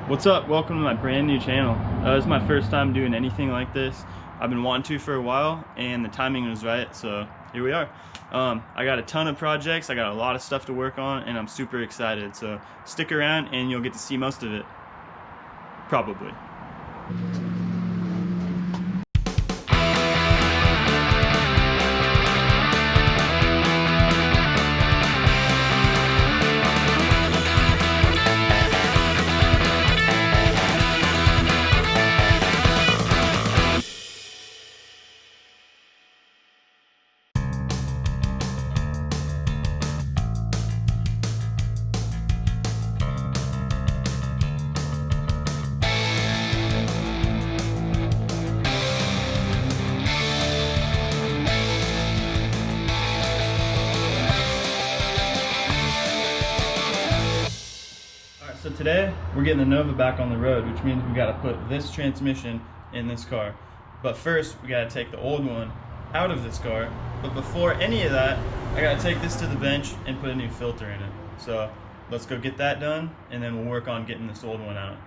What's up? Welcome to my brand new channel. This is my first time doing anything like this. I've been wanting to for a while and the timing was right, so here we are. I got a ton of projects, I got a lot of stuff to work on, and I'm super excited. So stick around and you'll get to see most of it. Probably. So today we're getting the Nova back on the road, which means we got to put this transmission in this car. But first we got to take the old one out of this car. But before any of that, I got to take this to the bench and put a new filter in it. So let's go get that done, and then we'll work on getting this old one out.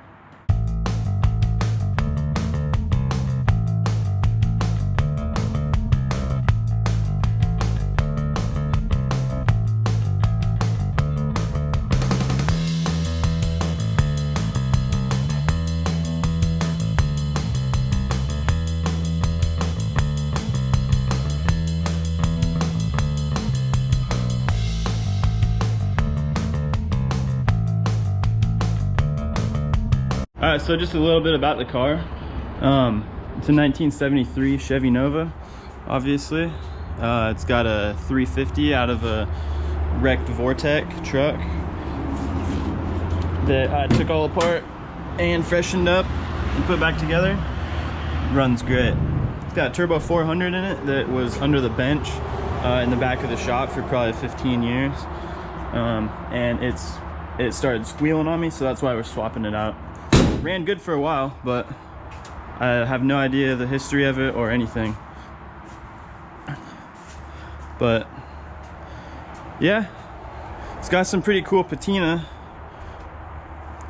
Alright, so just a little bit about the car. It's a 1973 Chevy Nova, obviously. It's got a 350 out of a wrecked Vortec truck that I took all apart and freshened up and put back together. Runs great. It's got a Turbo 400 in it that was under the bench in the back of the shop for probably 15 years. And it started squealing on me, so that's why we're swapping it out. Ran good for a while, but I have no idea the history of it or anything. But yeah, it's got some pretty cool patina.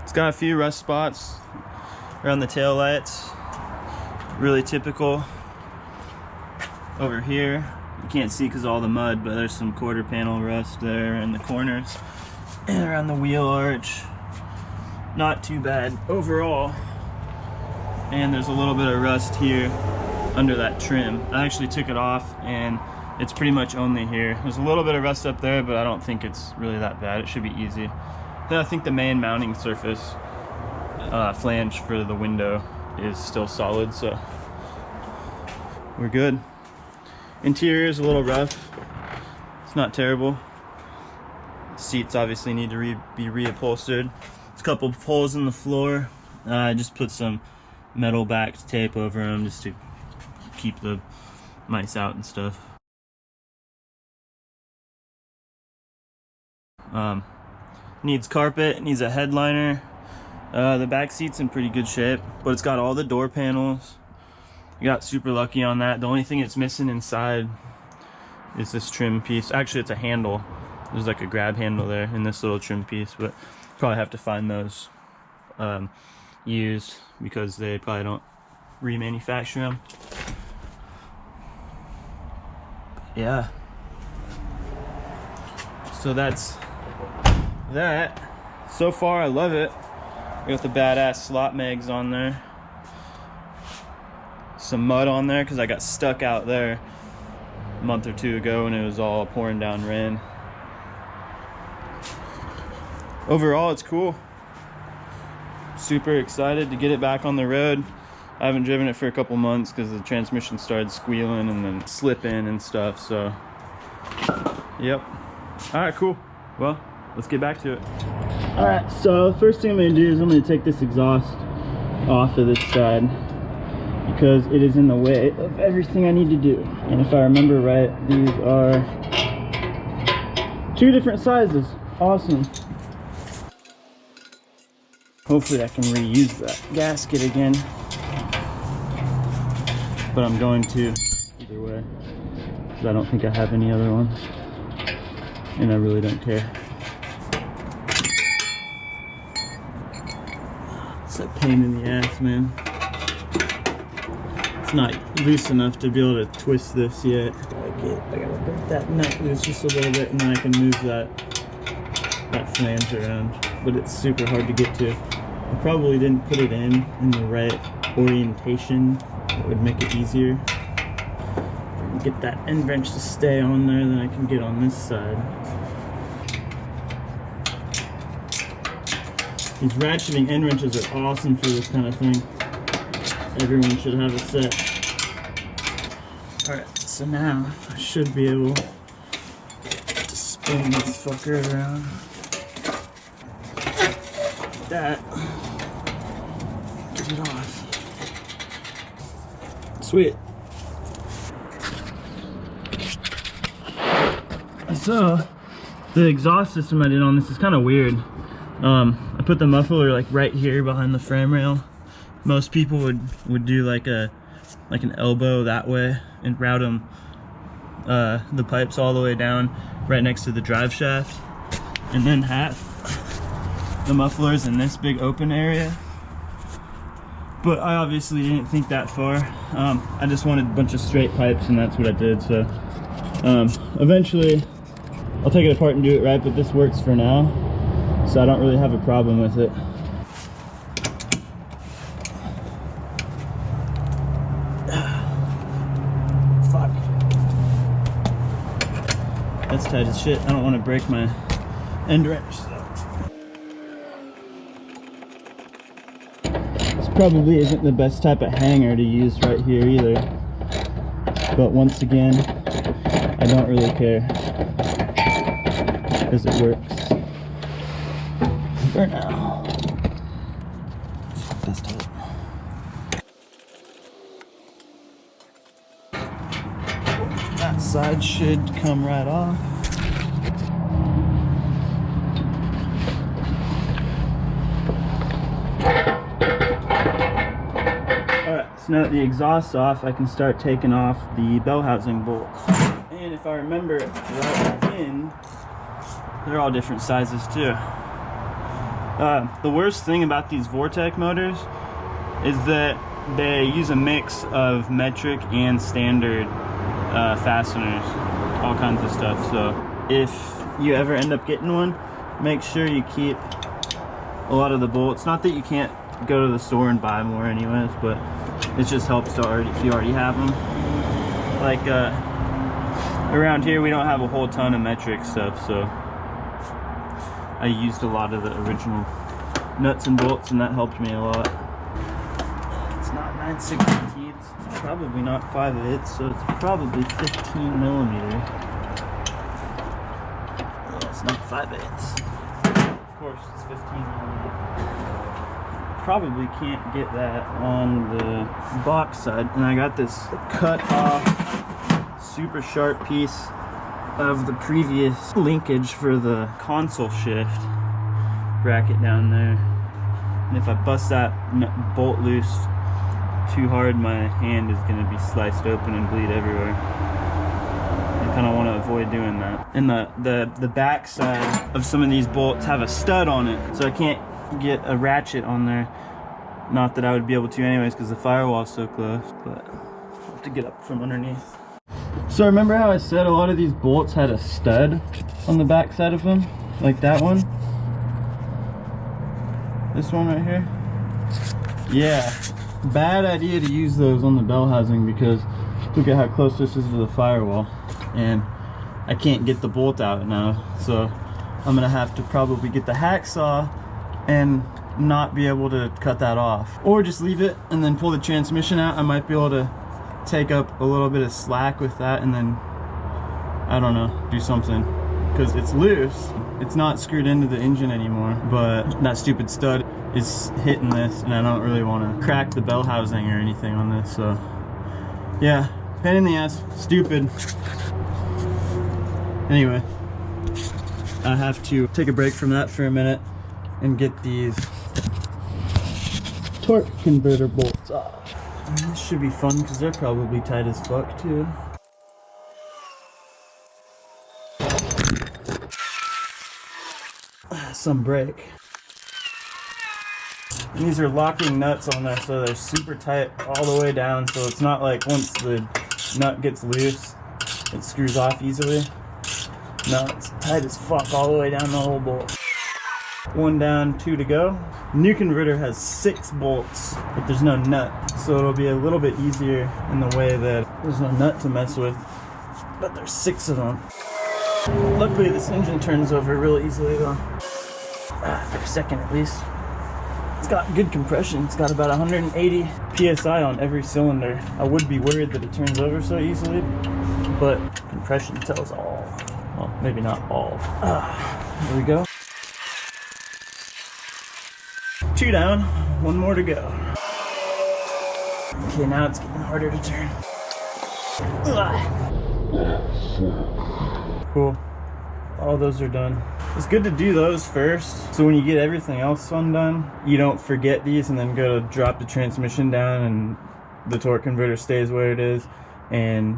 It's got a few rust spots around the tail lights, really typical. Over here you can't see because of all the mud, but there's some quarter panel rust there in the corners and around the wheel arch. Not too bad overall. And there's a little bit of rust here under that trim. I actually took it off and it's pretty much only here. There's a little bit of rust up there, but I don't think it's really that bad. It should be easy. Then I think the main mounting surface flange for the window is still solid, so we're good. Interior is a little rough. It's not terrible. Seats obviously need to be reupholstered. There's a couple of holes in the floor. I just put some metal backed tape over them just to keep the mice out and stuff. Needs carpet, needs a headliner. The back seat's in pretty good shape, but it's got all the door panels. I got super lucky on that. The only thing it's missing inside is this trim piece. Actually, it's a handle. There's like a grab handle there in this little trim piece, but probably have to find those used because they probably don't remanufacture them. Yeah. So that's that. So far, I love it. I got the badass slot mags on there. Some mud on there because I got stuck out there a month or two ago when it was all pouring down rain. Overall, it's cool. Super excited to get it back on the road. I haven't driven it for a couple months because the transmission started squealing and then slipping and stuff, so yep. Alright, cool. Well, let's get back to it. Alright, so the first thing I'm going to do is I'm going to take this exhaust off of this side because it is in the way of everything I need to do. And if I remember right, these are 2 different sizes. Awesome. Hopefully I can reuse that gasket again, but I'm going to either way because I don't think I have any other ones and I really don't care. It's a pain in the ass, man. It's not loose enough to be able to twist this yet. I gotta break that nut loose just a little bit, and then I can move that flange around. But it's super hard to get to. I probably didn't put it in the right orientation. That would make it easier. If I can get that end wrench to stay on there, then I can get on this side. These ratcheting end wrenches are awesome for this kind of thing. Everyone should have a set. Alright, so now I should be able to spin this fucker around. Like that. Get it off. Sweet. So, the exhaust system I did on this is kind of weird. I put the muffler like right here behind the frame rail. Most people would do like an elbow that way and route them the pipes all the way down right next to the drive shaft, and then half the mufflers in this big open area. But I obviously didn't think that far. I just wanted a bunch of straight pipes, and that's what I did. So eventually I'll take it apart and do it right, but this works for now, so I don't really have a problem with it. Fuck. That's tight as shit. I don't want to break my end wrench. This probably isn't the best type of hanger to use right here either. But once again, I don't really care, because it works for now. That's tight. That side should come right off. Alright, so now that the exhaust's off, I can start taking off the bell housing bolts. And if I remember right in, they're all different sizes too. The worst thing about these Vortec motors is that they use a mix of metric and standard fasteners, all kinds of stuff. So if you ever end up getting one, make sure you keep a lot of the bolts. Not that you can't go to the store and buy more anyways, but it just helps to if you already have them. Like around here we don't have a whole ton of metric stuff, so I used a lot of the original nuts and bolts, and that helped me a lot. It's not 9/16, it's probably not 5/8, so it's probably 15 millimeter. Yeah, it's not 5/8. Of course, it's 15 millimeter. Probably can't get that on the box side, and I got this cut off super sharp piece of the previous linkage for the console shift bracket down there, and if I bust that bolt loose too hard, my hand is going to be sliced open and bleed everywhere. I kind of want to avoid doing that. And the back side of some of these bolts have a stud on it, so I can't get a ratchet on there. Not that I would be able to anyways, because the firewall's so close, but I'll have to get up from underneath. So remember how I said a lot of these bolts had a stud on the back side of them? Like that one? This one right here? Yeah, bad idea to use those on the bell housing, because look at how close this is to the firewall, and I can't get the bolt out now, so I'm gonna have to probably get the hacksaw and not be able to cut that off, or just leave it and then pull the transmission out. I might be able to take up a little bit of slack with that, and then I don't know, do something, because it's loose. It's not screwed into the engine anymore, but that stupid stud is hitting this, and I don't really want to crack the bell housing or anything on this. So yeah, pain in the ass, stupid. Anyway, I have to take a break from that for a minute and get these torque converter bolts off. And this should be fun, because they're probably tight as fuck too. Some brake. And these are locking nuts on there, so they're super tight all the way down, so it's not like once the nut gets loose, it screws off easily. No, it's tight as fuck all the way down the whole bolt. 1 down, 2 to go. The new converter has 6 bolts, but there's no nut, so it'll be a little bit easier in the way that there's no nut to mess with, but there's 6 of them. Luckily this engine turns over real easily though, for a second at least. It's got good compression. It's got about 180 PSI on every cylinder. I would be worried that it turns over so easily, but compression tells all. Well, maybe not all. Here we go. 2 down, 1 more to go. Okay, now it's getting harder to turn. Cool. All those are done. It's good to do those first, so when you get everything else undone, you don't forget these and then go to drop the transmission down and the torque converter stays where it is and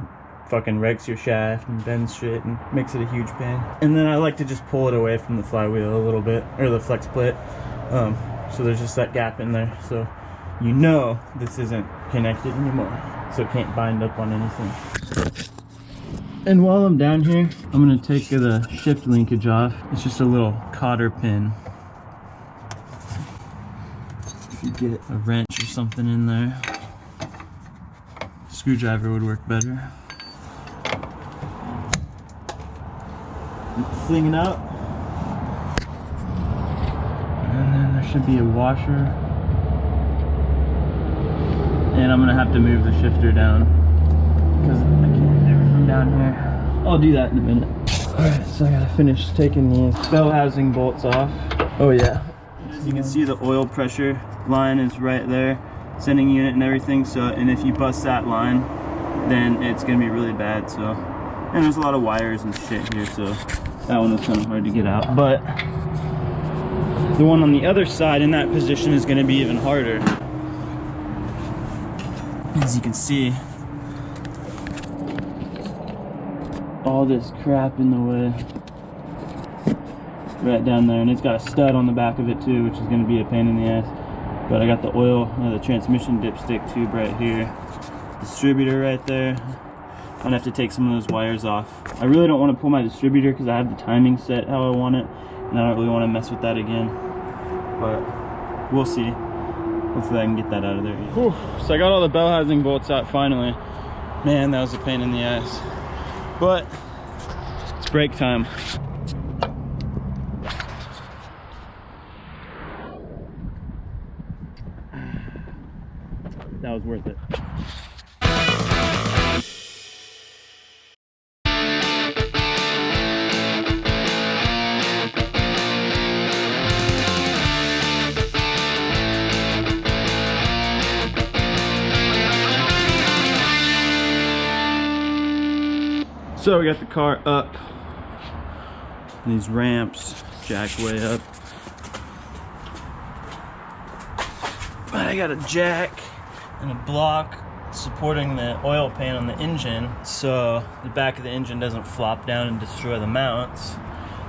fucking wrecks your shaft and bends shit and makes it a huge pain. And then I like to just pull it away from the flywheel a little bit, or the flex plate, so there's just that gap in there, so you know this isn't connected anymore, so it can't bind up on anything. And while I'm down here, I'm gonna take the shift linkage off. It's just a little cotter pin. If you get a wrench or something in there, screwdriver would work better. Fling it out. And then there should be a washer. And I'm gonna have to move the shifter down because I can't do it from down here. I'll do that in a minute. Alright, so I gotta finish taking these bell housing bolts off. Oh yeah. As you can see, the oil pressure line is right there, sending unit and everything, so, and if you bust that line, then it's gonna be really bad, so. And there's a lot of wires and shit here, so that one was kind of hard to get out. But the one on the other side in that position is gonna be even harder. As you can see, all this crap in the way right down there, and it's got a stud on the back of it too, which is going to be a pain in the ass. But I got the oil, the transmission dipstick tube right here, distributor right there. I'm gonna have to take some of those wires off. I really don't want to pull my distributor because I have the timing set how I want it, and I don't really want to mess with that again, but we'll see. Hopefully I can get that out of there. Whew. So I got all the bell housing bolts out finally. Man, that was a pain in the ass. But it's break time. That was worth it. So we got the car up, these ramps jack way up, but I got a jack and a block supporting the oil pan on the engine, so the back of the engine doesn't flop down and destroy the mounts.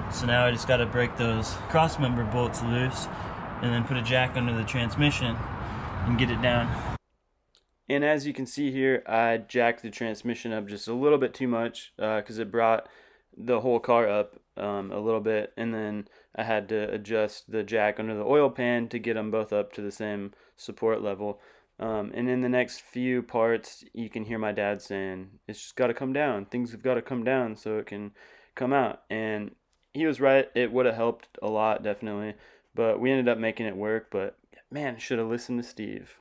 So now I just got to break those cross member bolts loose and then put a jack under the transmission and get it down. And as you can see here, I jacked the transmission up just a little bit too much because it brought the whole car up a little bit, and then I had to adjust the jack under the oil pan to get them both up to the same support level. And in the next few parts, you can hear my dad saying, it's just got to come down. Things have got to come down so it can come out. And he was right. It would have helped a lot, definitely. But we ended up making it work. But man, should have listened to Steve.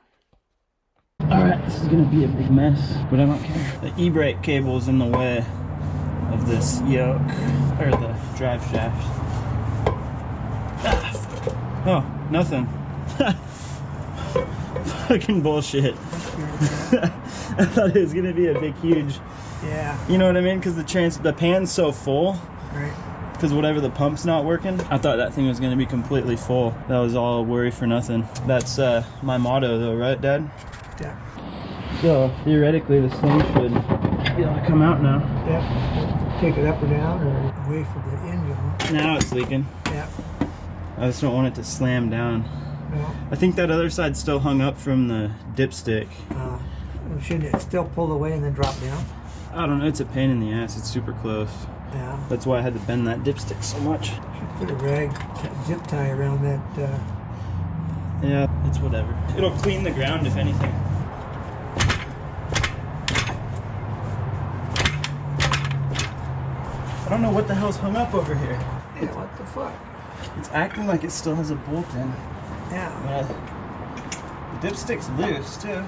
Alright, this is going to be a big mess, but I don't care. The e-brake cable is in the way of this yoke, or the drive shaft. Ah. Oh, nothing. Fucking bullshit. I thought it was going to be a big, huge... Yeah. You know what I mean? Because the pan's so full. Right. Because whatever, the pump's not working. I thought that thing was going to be completely full. That was all a worry for nothing. That's my motto though, right, Dad? Yeah. So, theoretically, this thing should be able to come out now. Yeah. Take it up or down or away from the engine. Now it's leaking. Yeah. I just don't want it to slam down. No. I think that other side's still hung up from the dipstick. Shouldn't it still pull away and then drop down? I don't know, it's a pain in the ass. It's super close. Yeah. That's why I had to bend that dipstick so much. Should put a rag zip tie around that. Yeah, it's whatever. It'll clean the ground if anything. I don't know what the hell's hung up over here. Yeah, what the fuck? It's acting like it still has a bolt in. Yeah. The dipstick's loose too.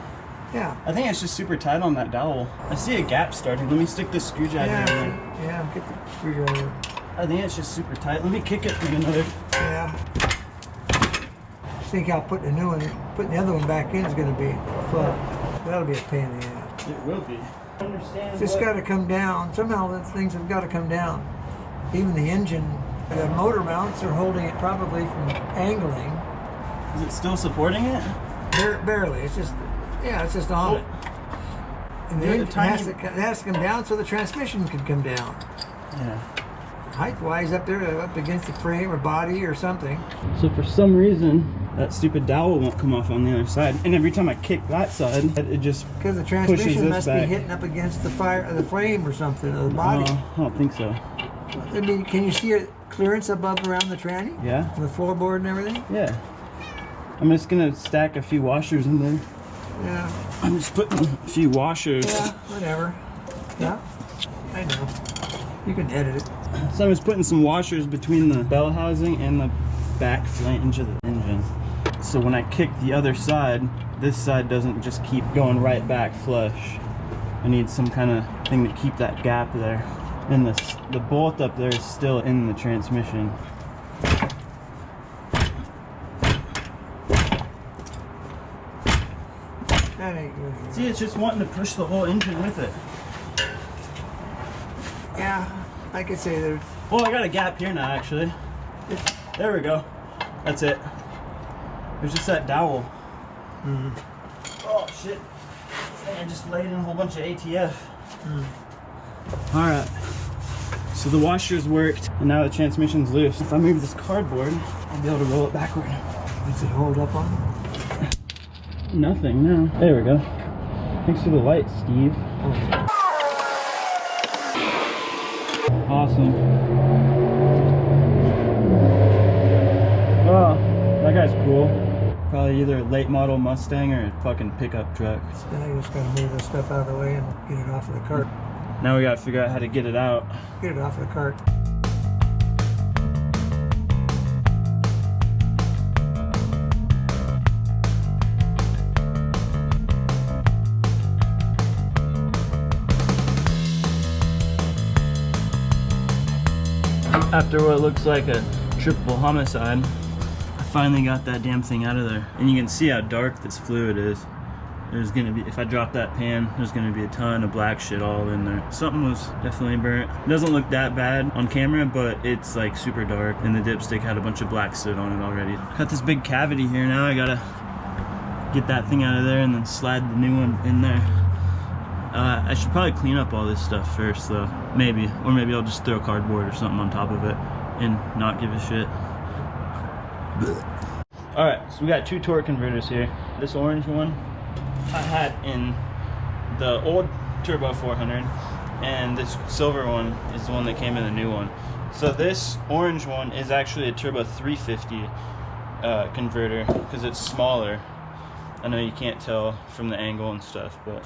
Yeah. I think it's just super tight on that dowel. I see a gap starting. Let me stick this screwdriver in there. Yeah, get the screwdriver. I think it's just super tight. Let me kick it with another. Yeah. Think how putting the other one back in is going to be fun. That'll be a pain in the ass. It will be. I understand. It's got to come down. Somehow those things have got to come down. Even the engine, the motor mounts are holding it probably from angling. Is it still supporting it? Barely. It's just, yeah, it's just on it. And the engine has to come down so the transmission can come down. Yeah. Height-wise, up there, up against the frame or body or something. So for some reason, that stupid dowel won't come off on the other side. And every time I kick that side, it just because the pushes transmission this must back. be hitting up against the frame or something, or the body. I don't think so. I mean, can you see a clearance above around the tranny? Yeah. And the floorboard and everything? Yeah. I'm just gonna stack a few washers in there. Yeah. I'm just putting a few washers. Yeah, whatever. Yeah, I know. You can edit it. So I was putting some washers between the bell housing and the back flange of the engine. So when I kick the other side, this side doesn't just keep going right back flush. I need some kind of thing to keep that gap there. And the bolt up there is still in the transmission. That ain't good. See, it's just wanting to push the whole engine with it. Yeah, I could say there's... Well, I got a gap here now, actually. There we go. That's it. There's just that dowel. Mm. Oh, shit. I just laid in a whole bunch of ATF. Alright. So the washers worked, and now the transmission's loose. If I move this cardboard, I'll be able to roll it backward. Does it hold up on it? Nothing, no. There we go. Thanks for the light, Steve. Awesome. Oh, that guy's cool. Probably either a late model Mustang or a fucking pickup truck. Now you just gotta move this stuff out of the way and get it off of the cart. Now we gotta figure out how to get it out. Get it off of the cart. After what looks like a triple homicide, I finally got that damn thing out of there. And you can see how dark this fluid is. There's gonna be, if I drop that pan, there's gonna be a ton of black shit all in there. Something was definitely burnt. It doesn't look that bad on camera, but it's like super dark, and the dipstick had a bunch of black soot on it already. Got this big cavity here now. I gotta get that thing out of there and then slide the new one in there. I should probably clean up all this stuff first though, maybe. Or maybe I'll just throw cardboard or something on top of it and not give a shit. Alright, so we got two torque converters here. This orange one I had in the old Turbo 400, and this silver one is the one that came in the new one. So this orange one is actually a Turbo 350 converter because it's smaller. I know you can't tell from the angle and stuff, but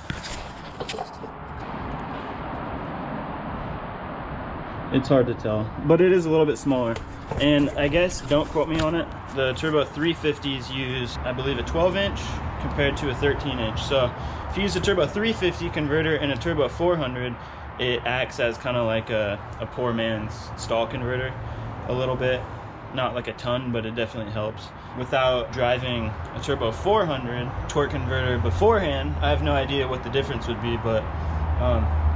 it's hard to tell, but it is a little bit smaller. And I guess, don't quote me on it, the Turbo 350s use, I believe, a 12-inch compared to a 13-inch. So if you use a Turbo 350 converter and a Turbo 400, it acts as kind of like a poor man's stall converter a little bit. Not like a ton, but it definitely helps. Without driving a Turbo 400 torque converter beforehand, I have no idea what the difference would be, but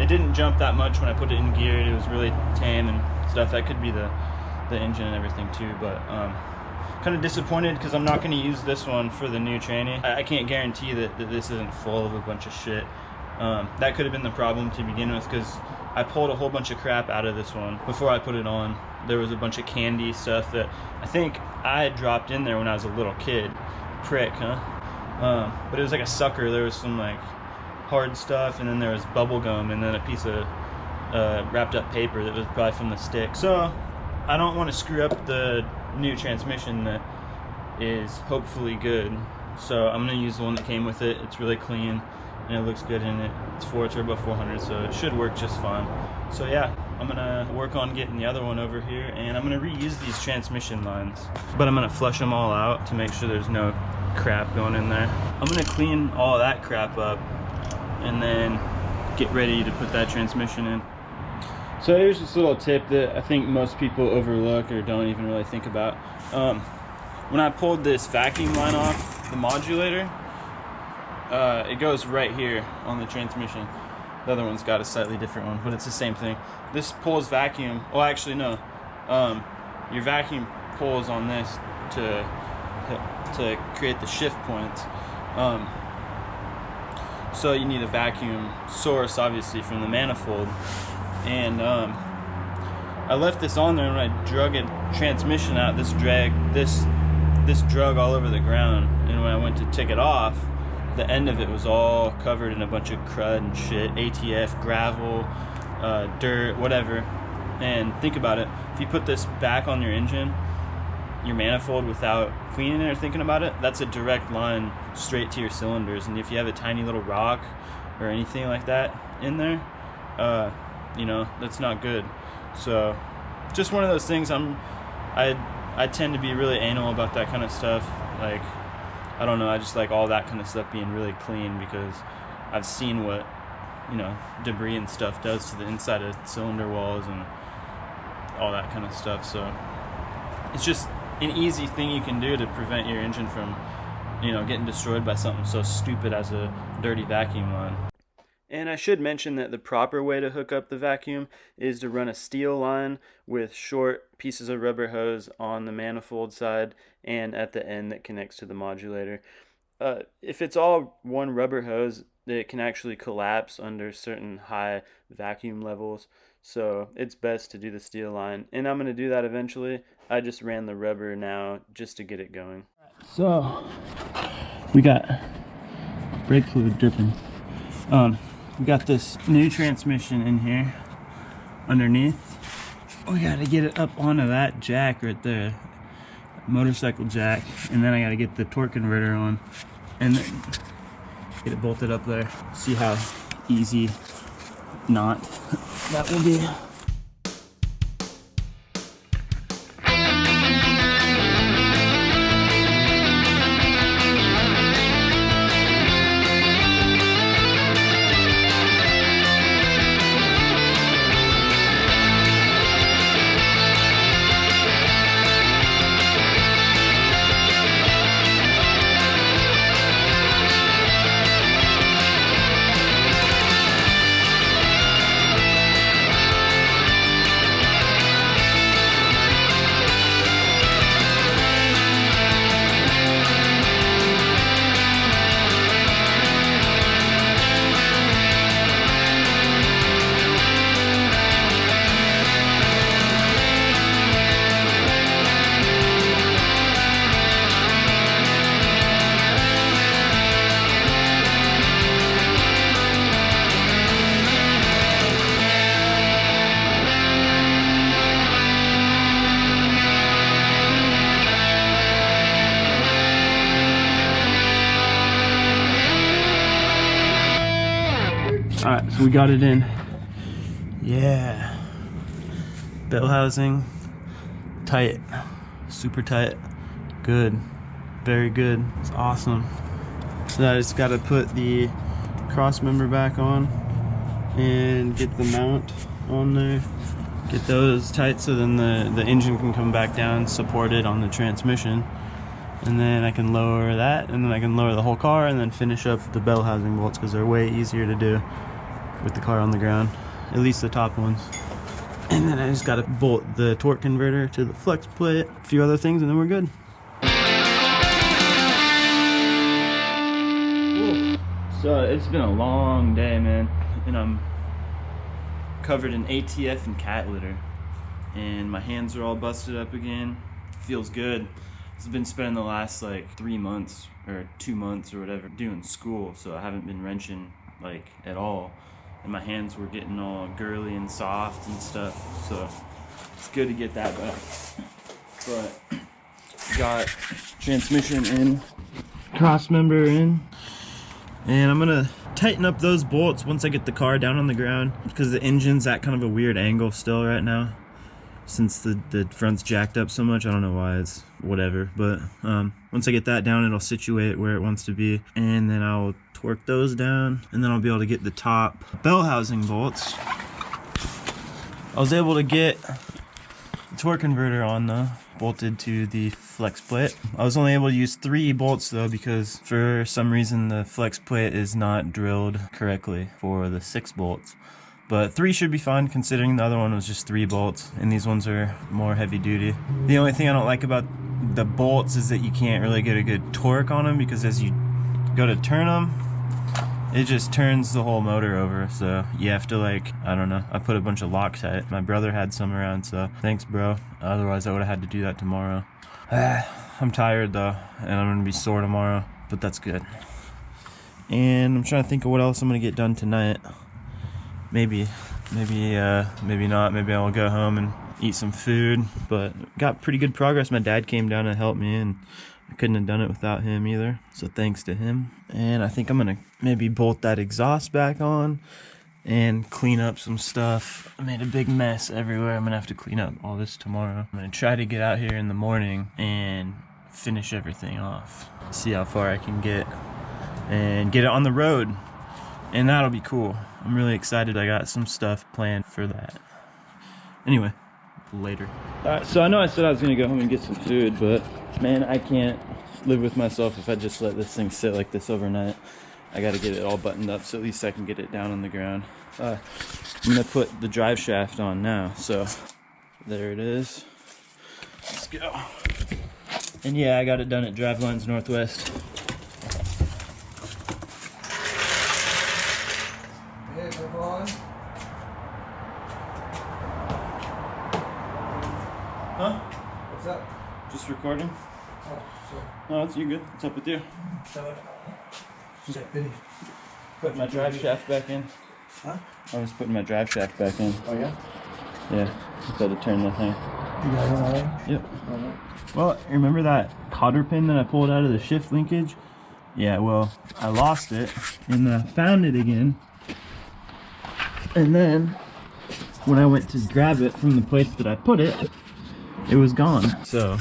it didn't jump that much when I put it in gear. It was really tame and stuff. That could be the engine and everything too, but kind of disappointed because I'm not going to use this one for the new tranny. I can't guarantee that this isn't full of a bunch of shit. That could have been the problem to begin with, because I pulled a whole bunch of crap out of this one before I put it on. There was a bunch of candy stuff that I think I had dropped in there when I was a little kid. Prick, huh? But it was like a sucker. There was some like hard stuff, and then there was bubble gum, and then a piece of wrapped up paper that was probably from the stick. So I don't want to screw up the new transmission that is hopefully good. So I'm gonna use the one that came with it. It's really clean and it looks good in it. It's Ford Turbo 400, so it should work just fine. So yeah, I'm gonna work on getting the other one over here, and I'm gonna reuse these transmission lines, but I'm gonna flush them all out to make sure there's no crap going in there. I'm gonna clean all that crap up and then get ready to put that transmission in. So here's this little tip that I think most people overlook or don't even really think about. When I pulled this vacuum line off the modulator, it goes right here on the transmission. The other one's got a slightly different one, but it's the same thing. This pulls vacuum. Oh, actually no. Your vacuum pulls on this to create the shift points. So you need a vacuum source, obviously, from the manifold. And I left this on there, and when I drug a transmission out, this drug all over the ground. And when I went to take it off, the end of it was all covered in a bunch of crud and shit, ATF, gravel, dirt, whatever. And think about it, if you put this back on your engine, your manifold, without cleaning it or thinking about it, that's a direct line straight to your cylinders. And if you have a tiny little rock or anything like that in there, you know, that's not good. So just one of those things. I tend to be really anal about that kind of stuff. Like, I don't know, I just like all that kind of stuff being really clean, because I've seen what, you know, debris and stuff does to the inside of cylinder walls and all that kind of stuff. So it's just an easy thing you can do to prevent your engine from, you know, getting destroyed by something so stupid as a dirty vacuum line. And I should mention that the proper way to hook up the vacuum is to run a steel line with short pieces of rubber hose on the manifold side and at the end that connects to the modulator. If it's all one rubber hose, it can actually collapse under certain high vacuum levels. So it's best to do the steel line. And I'm going to do that eventually. I just ran the rubber now just to get it going. So we got brake fluid dripping. We got this new transmission in here underneath. We got to get it up onto that jack right there, motorcycle jack, and then I got to get the torque converter on and then get it bolted up there. See how easy not that will be. Alright, so we got it in. Yeah. Bell housing. Tight. Super tight. Good. Very good. It's awesome. So I just got to put the cross member back on and get the mount on there. Get those tight so then the engine can come back down supported on the transmission. And then I can lower that, and then I can lower the whole car and then finish up the bell housing bolts, because they're way easier to do with the car on the ground, at least the top ones. And then I just got to bolt the torque converter to the flex plate, a few other things, and then we're good. Whoa. So it's been a long day, man, and I'm covered in ATF and cat litter, and my hands are all busted up again. Feels good. I've been spending the last like 3 months or 2 months or whatever doing school, so I haven't been wrenching like at all, and my hands were getting all girly and soft and stuff, so it's good to get that back. But got transmission in, cross member in, and I'm gonna tighten up those bolts once I get the car down on the ground, because the engine's at kind of a weird angle still right now since the front's jacked up so much. I don't know why, it's whatever, but once I get that down, it'll situate it where it wants to be, and then I'll torque those down, and then I'll be able to get the top bell housing bolts. I was able to get the torque converter on though, bolted to the flex plate. I was only able to use 3 bolts though, because for some reason the flex plate is not drilled correctly for the 6 bolts. But 3 should be fine, considering the other one was just 3 bolts, and these ones are more heavy duty. The only thing I don't like about the bolts is that you can't really get a good torque on them, because as you go to turn them, it just turns the whole motor over. So you have to, like, I don't know, I put a bunch of Loctite. My brother had some around, so thanks bro. Otherwise I would have had to do that tomorrow. I'm tired though, and I'm gonna be sore tomorrow, but that's good. And I'm trying to think of what else I'm gonna get done tonight. Maybe not. Maybe I'll go home and eat some food, but got pretty good progress. My dad came down and helped me, and I couldn't have done it without him either, so thanks to him. And I think I'm gonna maybe bolt that exhaust back on and clean up some stuff. I made a big mess everywhere. I'm gonna have to clean up all this tomorrow. I'm gonna try to get out here in the morning and finish everything off, see how far I can get and get it on the road, and that'll be cool. I'm really excited. I got some stuff planned for that. Anyway, later. Alright, so I know I said I was gonna go home and get some food, but man, I can't live with myself if I just let this thing sit like this overnight. I gotta get it all buttoned up so at least I can get it down on the ground. I'm gonna put the drive shaft on now, so there it is. Let's go. And yeah, I got it done at Drivelines Northwest. Huh? What's up? Just recording? Oh, sorry. No, it's you good. What's up with you? Finished. Putting my drive shaft back in. Huh? I was putting my drive shaft back in. Oh yeah? Yeah, just had to turn the thing. You got it already? Yep. Alright. Well, remember that cotter pin that I pulled out of the shift linkage? Yeah, well, I lost it and I found it again. And then when I went to grab it from the place that I put it, it was gone. So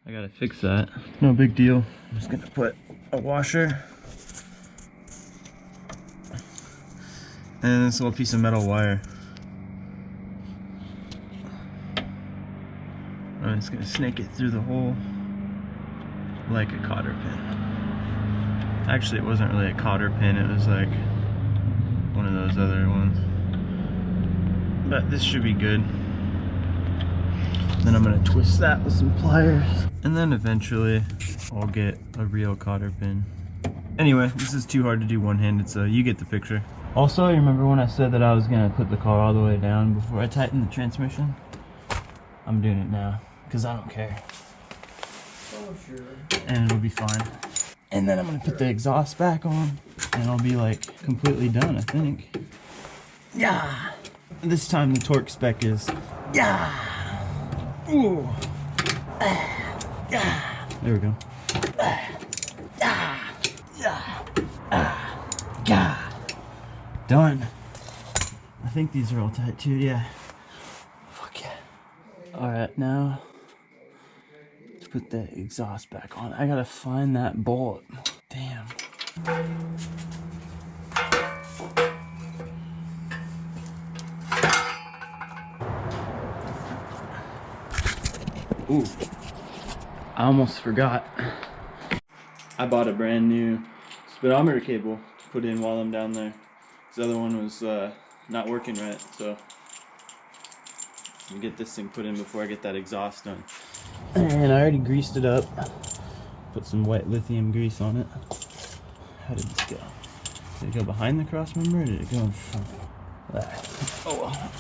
I gotta fix that. No big deal. I'm just gonna put a washer and this little piece of metal wire. I'm just gonna snake it through the hole like a cotter pin. Actually, it wasn't really a cotter pin, it was like one of those other ones. But this should be good. Then I'm gonna twist that with some pliers. And then eventually I'll get a real cotter pin. Anyway, this is too hard to do one-handed, so you get the picture. Also, you remember when I said that I was gonna put the car all the way down before I tighten the transmission? I'm doing it now, because I don't care. Oh, sure. And it'll be fine. And then I'm gonna put the exhaust back on, and I'll be like completely done, I think. Yeah. This time the torque spec is yeah. Ooh. Yeah. There we go. Yeah. Yeah. Done. I think these are all tight too, yeah. Fuck yeah. Alright, now let's put the exhaust back on. I gotta find that bolt. Damn. Ooh, I almost forgot. I bought a brand new speedometer cable to put in while I'm down there. This other one was not working right, so I'm gonna get this thing put in before I get that exhaust done. And I already greased it up. Put some wet lithium grease on it. How did this go? Did it go behind the cross member or did it go in front? Oh well.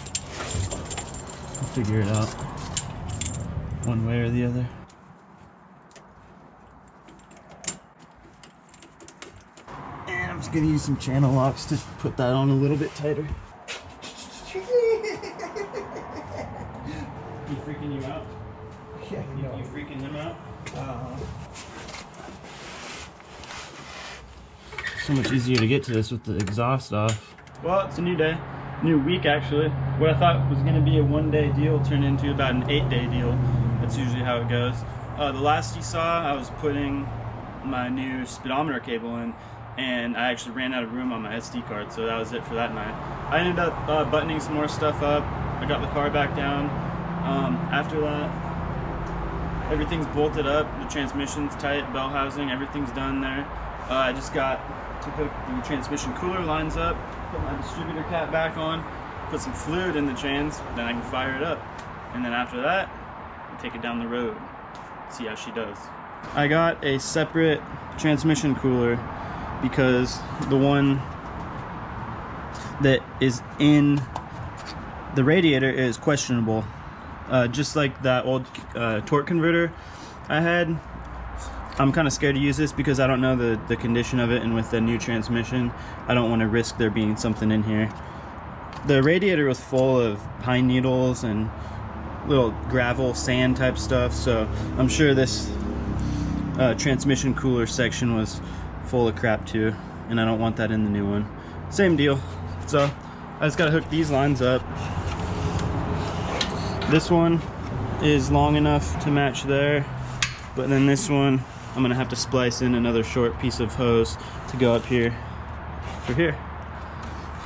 I'll figure it out one way or the other. gonna use some channel locks to put that on a little bit tighter. You freaking you out? Yeah, You freaking him out? So much easier to get to this with the exhaust off. Well, it's a new day, new week actually. What I thought was gonna be a 1-day deal turned into about an 8-day deal. That's usually how it goes. The last you saw, I was putting my new speedometer cable in, and I actually ran out of room on my SD card, so that was it for that night. I ended up buttoning some more stuff up. I got the car back down. After that, everything's bolted up, the transmission's tight, bell housing, everything's done there. I just got to hook the transmission cooler lines up, put my distributor cap back on, put some fluid in the trans, then I can fire it up. And then after that, I'll take it down the road, see how she does. I got a separate transmission cooler because the one that is in the radiator is questionable. Just like that old torque converter I had, I'm kind of scared to use this because I don't know the condition of it, and with the new transmission, I don't want to risk there being something in here. The radiator was full of pine needles and little gravel, sand type stuff, so I'm sure this transmission cooler section was full of crap too, and I don't want that in the new one. Same deal. So I just gotta hook these lines up. This one is long enough to match there, but then this one I'm gonna have to splice in another short piece of hose to go up here for here.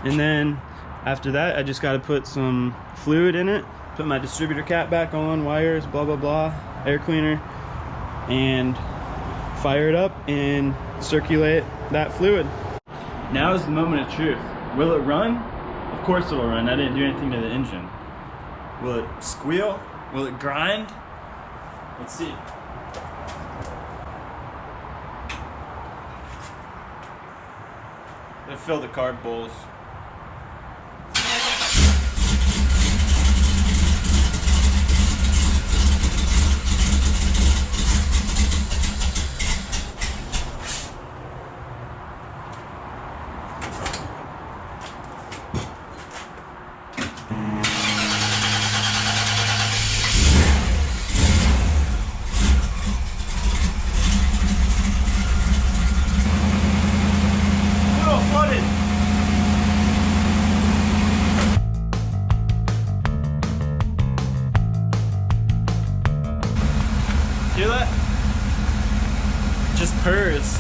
And then after that, I just gotta put some fluid in it, put my distributor cap back on, wires, blah blah blah, air cleaner, and fire it up and circulate that fluid. Now is the moment of truth. Will it run? Of course it'll run. I didn't do anything to the engine. Will it squeal? Will it grind? Let's see. I fill the carb bowls. Hear that? Just purrs.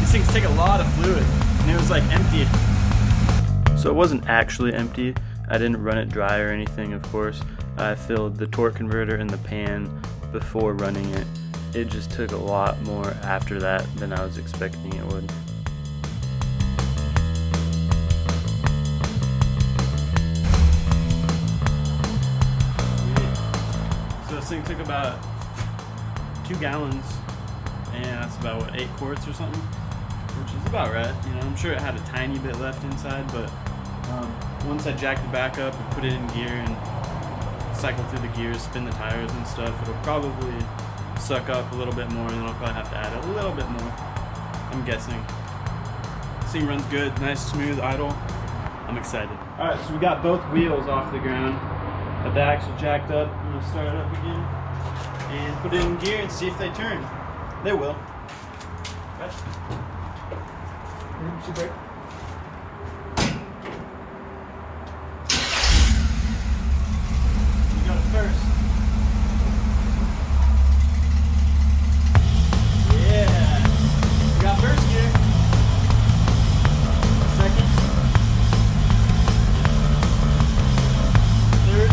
These things take a lot of fluid, and it was like empty. So it wasn't actually empty. I didn't run it dry or anything, of course. I filled the torque converter in the pan before running it. It just took a lot more after that than I was expecting it would. So this thing took about 2 gallons, and that's about what, 8 quarts or something, which is about right. You know, I'm sure it had a tiny bit left inside, but once I jacked it back up and put it in gear and cycle through the gears, spin the tires and stuff, it'll probably suck up a little bit more, and then I'll probably have to add a little bit more, I'm guessing. This thing runs good, nice smooth idle. I'm excited. Alright, so we got both wheels off the ground. The backs are jacked up. I'm gonna start it up again and put it in gear and see if they turn. They will. Okay. Emergency brake. First. Yeah. We got first gear. Second. Third.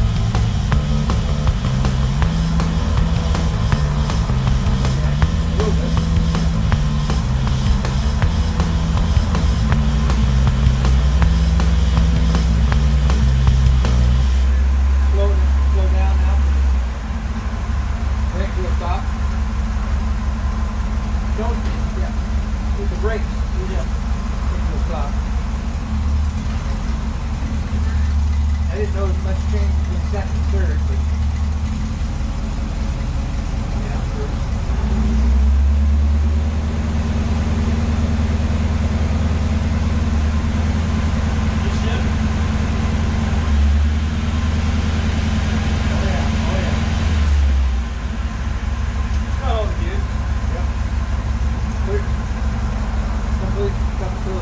stop. I didn't know as much change between second and third, but yeah, first.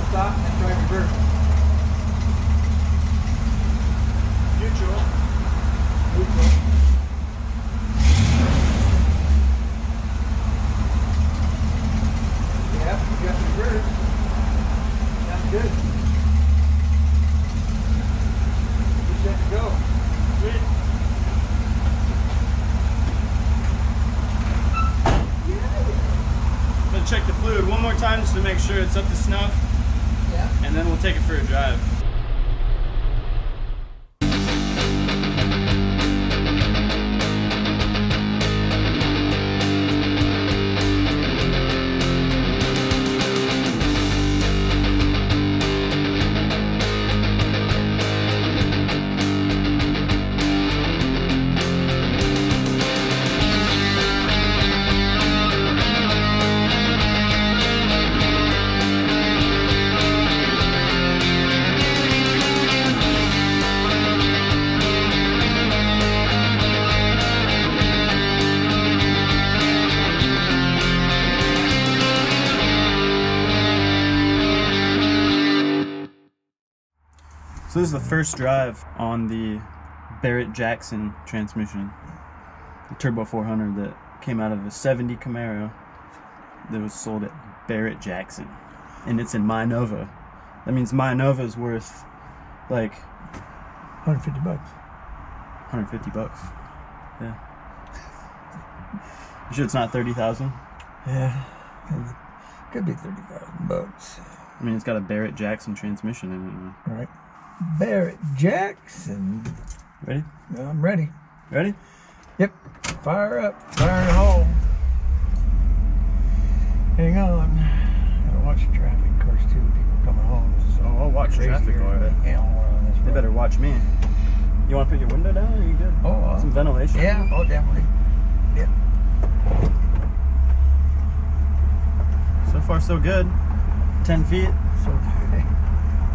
Stop and then try reverse. Neutral. Neutral. Yep, you got reverse. Sounds good. You're set to go. Sweet. I'm gonna check the fluid one more time just to make sure it's up to snuff. Yeah. And then we'll take it for a drive. So this is the first drive on the Barrett-Jackson transmission, the Turbo 400 that came out of a 70 Camaro that was sold at Barrett-Jackson, and it's in Nova. That means Nova is worth like $150. 150 bucks. Yeah. You sure it's not 30,000? Yeah. Could be 30,000 bucks. I mean, it's got a Barrett-Jackson transmission in it. All right. Barrett-Jackson. Ready? I'm ready. Ready? Yep. Fire up. Fire in the hole. Hang on. Gotta watch the traffic, of course, too. People coming home. Oh, I'll watch traffic, all right. They better watch me. You want to put your window down, or are you good? Oh, some ventilation. Yeah, oh, definitely. Yep. So far, so good. 10 feet. So,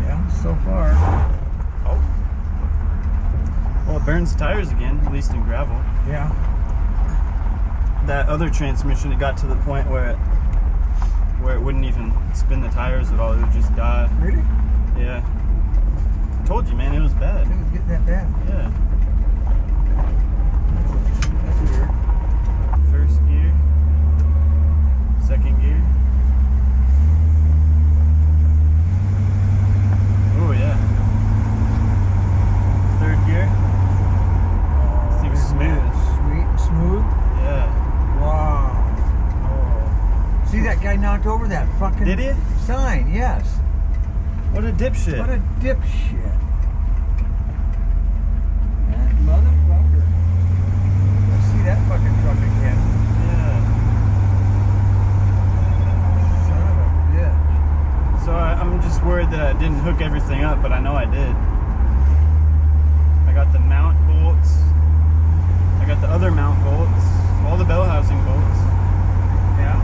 yeah, so far. Oh. Well, it burns tires again, at least in gravel. Yeah. That other transmission, it got to the point where it wouldn't even spin the tires at all. It would just die. Really? Yeah. I told you, man, it was bad. It was getting that bad. Yeah. That's weird. First gear. Second gear. Oh, yeah. Third gear. Seems smooth. Sweet and smooth. Yeah. Wow. Oh. See that guy knocked over that fucking Did he? sign? Yes. What a dipshit. What a dipshit. That motherfucker. Let's see that fucking truck again. Yeah. Son of a bitch. So I'm just worried that I didn't hook everything up, but I know I did. I got the mount bolts. I got the other mount bolts. All the bell housing bolts. Yeah.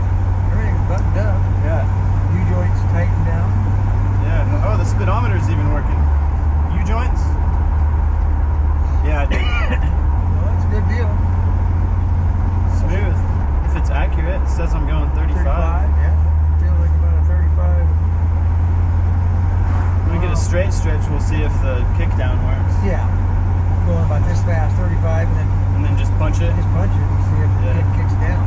Everything's buttoned up. Yeah. U-joints tightened down. Yeah. Oh, the speedometer's even working. U-joints? Yeah, I did. Well, that's a good deal. Smooth. If it's accurate, it says I'm going 35. 35, yeah. Feels like about a 35. When we get a straight stretch, we'll see if the kickdown works. Yeah. Going about this fast, 35, and then just punch it. just punch it and see if the kick kicks down.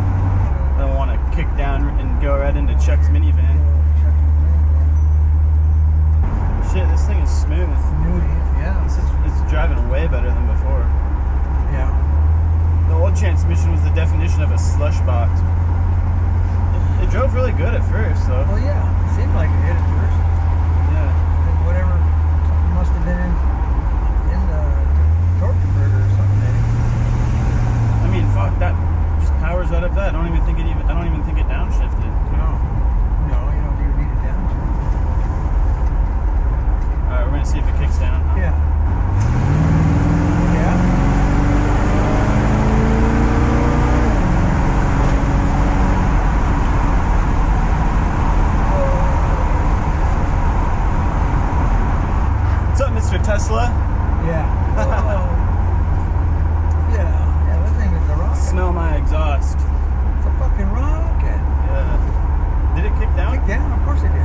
I don't want to kick down and go right into Chuck's minivan. Shit, this thing is smooth. Yeah. It's driving way better than before. Yeah. The old transmission was the definition of a slush box. It drove really good at first, though. Well, yeah. It seemed like it did at first. Yeah. And whatever, something must have been in the torque converter or something, maybe. I mean, fuck, that just powers right up that. I don't even think it downshifted. No. No, yeah. Tesla? Yeah. Whoa. Yeah, that thing is a rocket. Smell my exhaust. It's a fucking rocket. Yeah. Did it kick down? Kick down? Of course it did.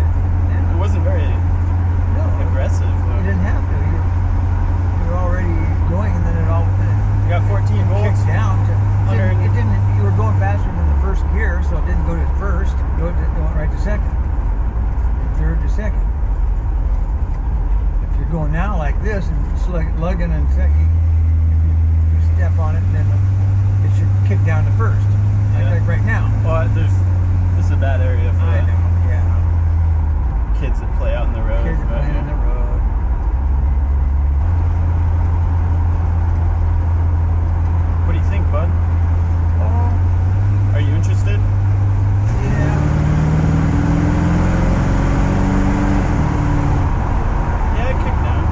Yeah. It wasn't very aggressive. You didn't have to. You're already going, and then it all You got 14 volts. kicked down. It didn't. You were going faster than the first gear, so it didn't go to first. It went right to second, and third to second. If you're going now like this and lugging and second, you step on it, then it should kick down to first, like right now. Well, this is a bad area for I know. Yeah. kids that play out in the road. Kids are playing in the road. What do you think, bud? Oh, Are you interested? yeah. Yeah, it kicked down.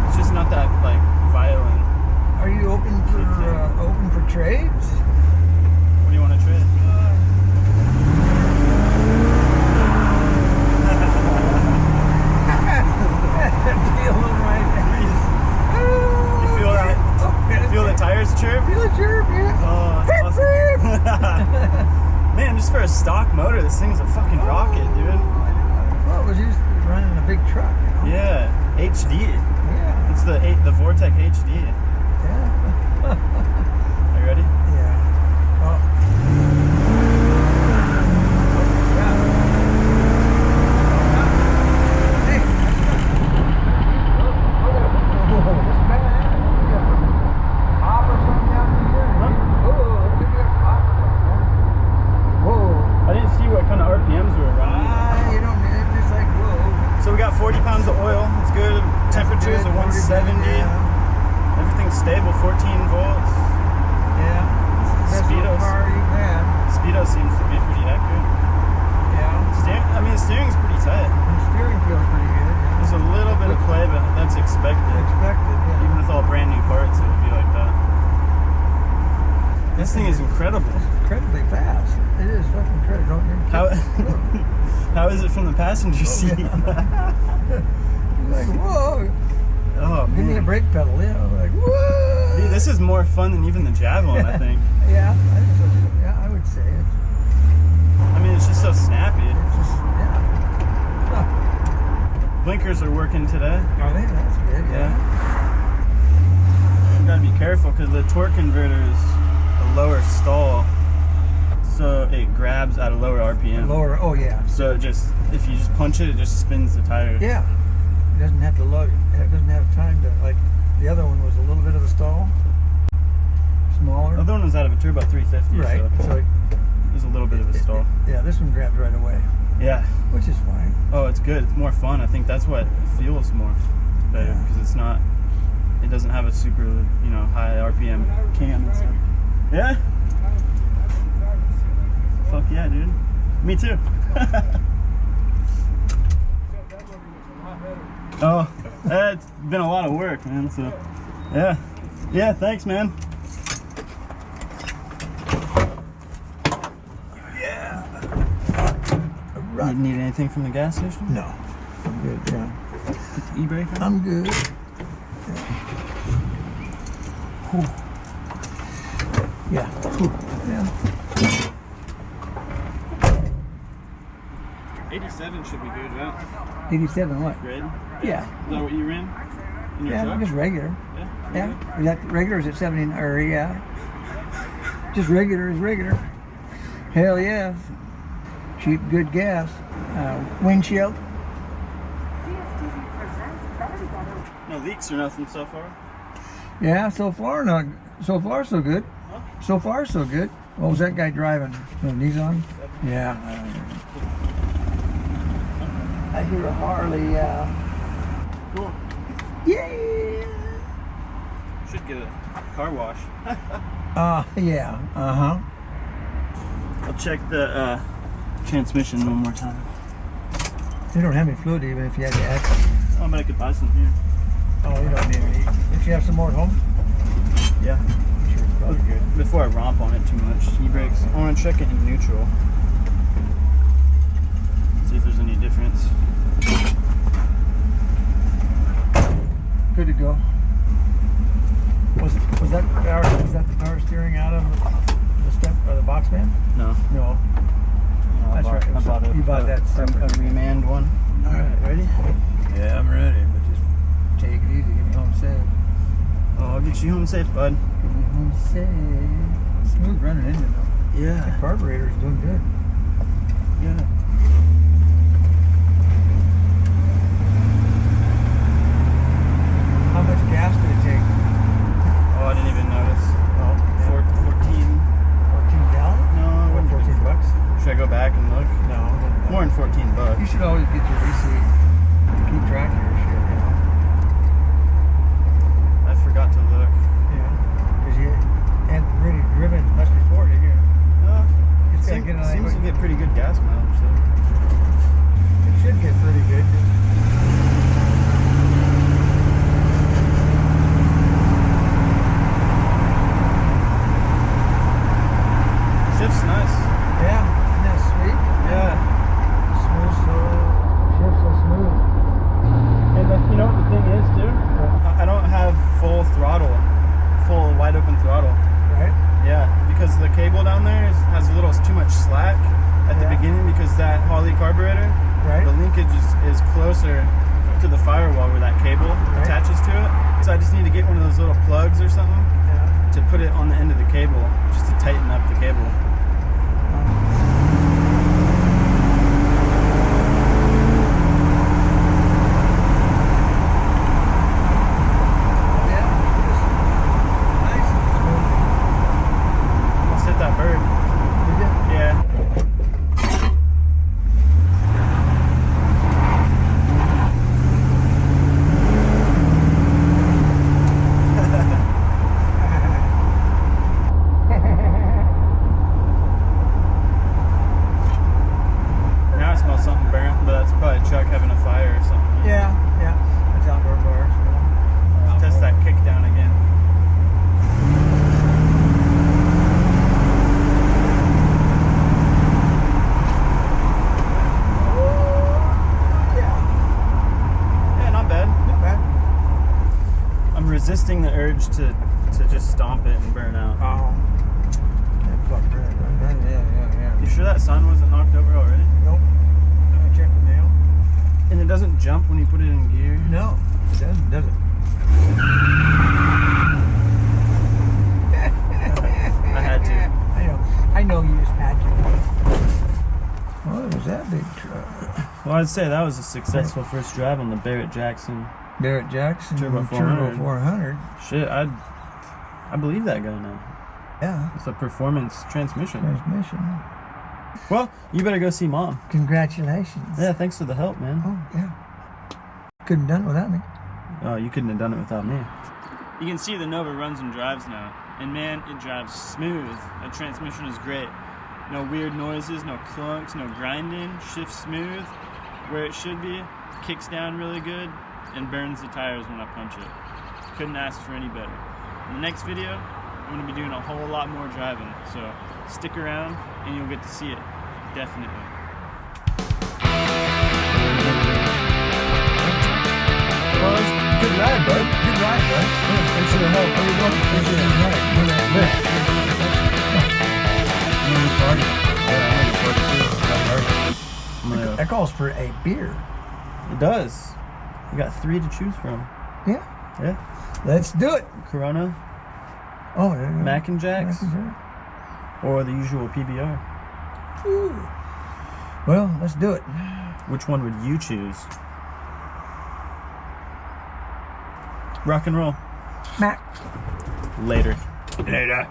It's just not that like violent. Are you open for trades? What do you want to trade? Feeling right. You feel that? Feel the tires chirp? Feel it chirp, yeah. Oh, that's awesome. Man, just for a stock motor, this thing's a fucking rocket, dude. Well, it was used to running a big truck, you know? Yeah, HD. Yeah. It's the Vortec HD. Yeah. Are you ready? Yeah. Oh. Yeah. Hey. Oh, it's bad. You got a cop or something down here? Oh, it could be a cop or something. Whoa. I didn't see what kind of RPMs we were running. You don't need it, just like, whoa. So we got 40 pounds of oil. It's good. Temperatures are 170. Yeah. Everything's stable. 14 volts. Yeah. Best little car you've had. Speedo seems to be pretty accurate. Yeah. The steering's pretty tight. And the steering feels pretty good. Yeah. There's a little bit of play, but that's expected. Yeah. Even with all brand new parts, it would be like that. This thing is incredible. It's incredibly fast. It is fucking incredible. How is it from the passenger seat? You're like, whoa. Oh, man. Give me a brake pedal, you know, like, whoa. Dude, this is more fun than even the Javelin, I think. Yeah, I think so too. Yeah, I would say it. I mean, it's just so snappy. It's just, yeah. Huh. Blinkers are working today. I think that's good, yeah. You gotta be careful because the torque converter is a lower stall, so it grabs at a lower RPM. Lower, oh yeah. So it just, if you just punch it, it just spins the tire. Yeah. It doesn't have to load. It doesn't have time to, like, the other one was a little bit of a stall. Smaller. The other one was out of a Turbo 350, Right. so there's a little bit of a stall. Yeah, this one grabs right away. Yeah. Which is fine. Oh, it's good. It's more fun. I think that's what feels more better because it's not. It doesn't have a super, high RPM cam and stuff. Yeah. Fuck yeah, dude. Me too. Oh, it's been a lot of work, man. So, yeah. Thanks, man. You need anything from the gas station? No. I'm good, yeah. Put the e-brake on? I'm good. Yeah. Yeah. 87 should be good, right? 87 what? Red? Yeah. Is that what you ran? In your Yeah, truck? just regular. Yeah? Yeah. Is that regular or is it 70? Or yeah. Just regular is regular. Hell yeah. Cheap, good gas. Windshield. No leaks or nothing so far? Yeah, so far so good. Huh? So far so good. What was that guy driving? A Nissan? Yeah. I hear a Harley, yeah. Cool. Yeah. Should get a car wash. Yeah. Uh-huh. I'll check the transmission one more time. You don't have any fluid even if you had to add some. Oh, but I could buy some here. Oh, you don't need any. Don't you have some more at home? Yeah. I'm sure it's probably good. Before I romp on it too much. E-brakes. I want to check it in neutral. See if there's any difference. that's A remand one. all right. Ready? Yeah, I'm ready. But just take it easy. Get me home safe. Oh, I'll get you home safe, bud. Get me home safe. Smooth running engine though. Yeah. The carburetor's doing good. Yeah. How much gas did it take? Oh, I didn't even notice. Oh, yeah. 14. 14 gallons? No, What, 14 bucks? Should I go back and look? No. More than 14 bucks. You should always get your receipt to keep track of your shit, you know? I forgot to look. Yeah. Because you hadn't really driven much before, did you? No. Just gotta get on Seems to get pretty good gas mileage, though. It should get pretty good. Shift's nice. Yeah. Isn't that sweet? Yeah. Smooth, so shift so smooth. And you know what the thing is, too? I don't have full throttle, full wide open throttle. Right? Yeah, because the cable down there has a little too much slack at the Yeah. beginning because that Holley carburetor, Right. the linkage is closer to the firewall where that cable attaches to it. So I just need to get one of those little plugs or something Yeah. to put it on the end of the cable just to tighten up the cable. Yeah. Just nice and smooth. Let's hit that bird. Did you? Yeah. Now I smell something burnt, but that's probably Chuck having a fire or something. Yeah. Yeah. It's outdoor bars. Let's test that kick down again. Yeah, not bad. Not bad. I'm resisting the urge to just stomp it and burn out. Oh. That fucker. Yeah. You sure that sun wasn't knocked over already? Nope. I checked the mail. And it doesn't jump when you put it in gear? No, it doesn't, does it? I had to. I know you just had to. What was that big truck? Well, I'd say that was a successful first drive on the Barrett Jackson. Barrett Jackson Turbo 400. 400. Shit, I believe that guy now. Yeah. It's a performance transmission. Transmission. Well, you better go see Mom. Congratulations. Yeah, thanks for the help, man. Oh, yeah. Couldn't have done it without me. Oh, you couldn't have done it without me. You can see the Nova runs and drives now. And man, it drives smooth. That transmission is great. No weird noises, no clunks, no grinding. Shifts smooth where it should be. Kicks down really good. And burns the tires when I punch it. Couldn't ask for any better. In the next video, I'm going to be doing a whole lot more driving. So stick around and you'll get to see it. Definitely. Well, good ride, bud. Good ride, bud. Thanks for the help. How you doing? Thanks for the ride. That calls for a beer. It does. We got 3 to choose from. Yeah. Yeah. Let's do it. Corona, Oh, there you go. Mac and Jacks, Mac and or the usual PBR. Jack. Ooh. Well, let's do it. Which one would you choose? Rock and roll. Mac. Later. Later.